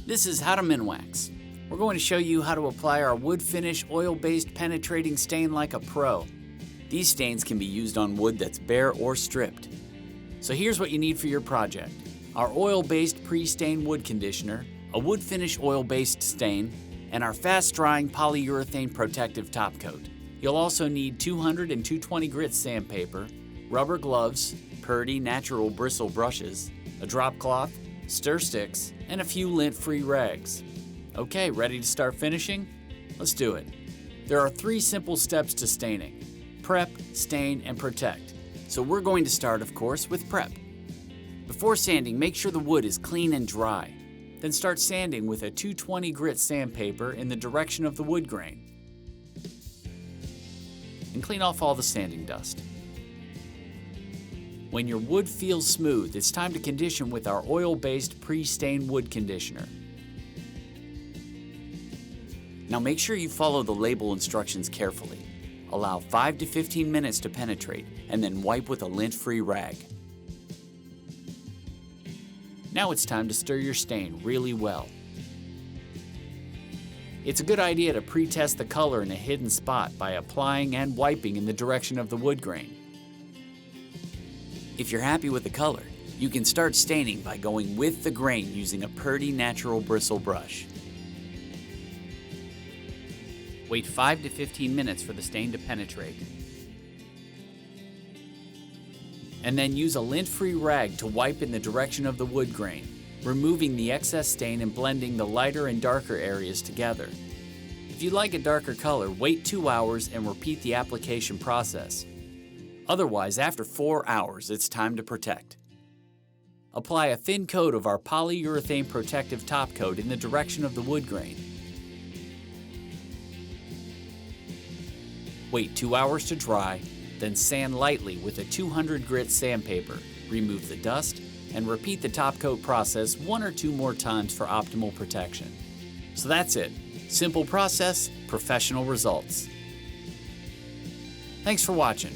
This is How to Minwax. We're going to show you how to apply our wood finish oil-based penetrating stain like a pro. These stains can be used on wood that's bare or stripped. So here's what you need for your project. Our oil-based pre-stain wood conditioner, a wood finish oil-based stain, and our fast-drying polyurethane protective top coat. You'll also need 200 and 220 grit sandpaper, rubber gloves, Purdy natural bristle brushes, a drop cloth, stir sticks, and a few lint-free rags. Okay, ready to start finishing? Let's do it. There are 3 simple steps to staining: prep, stain, and protect. So we're going to start, of course, with prep. Before sanding, make sure the wood is clean and dry. Then start sanding with a 220 grit sandpaper in the direction of the wood grain. And clean off all the sanding dust. When your wood feels smooth, it's time to condition with our oil-based pre-stain wood conditioner. Now make sure you follow the label instructions carefully. Allow 5 to 15 minutes to penetrate, and then wipe with a lint-free rag. Now it's time to stir your stain really well. It's a good idea to pre-test the color in a hidden spot by applying and wiping in the direction of the wood grain. If you're happy with the color, you can start staining by going with the grain using a Purdy natural bristle brush. Wait 5 to 15 minutes for the stain to penetrate. And then use a lint-free rag to wipe in the direction of the wood grain, removing the excess stain and blending the lighter and darker areas together. If you like a darker color, wait 2 hours and repeat the application process. Otherwise, after 4 hours, it's time to protect. Apply a thin coat of our polyurethane protective top coat in the direction of the wood grain. Wait 2 hours to dry, then sand lightly with a 200 grit sandpaper. Remove the dust, and repeat the top coat process 1 or 2 more times for optimal protection. So that's it. Simple process, professional results. Thanks for watching.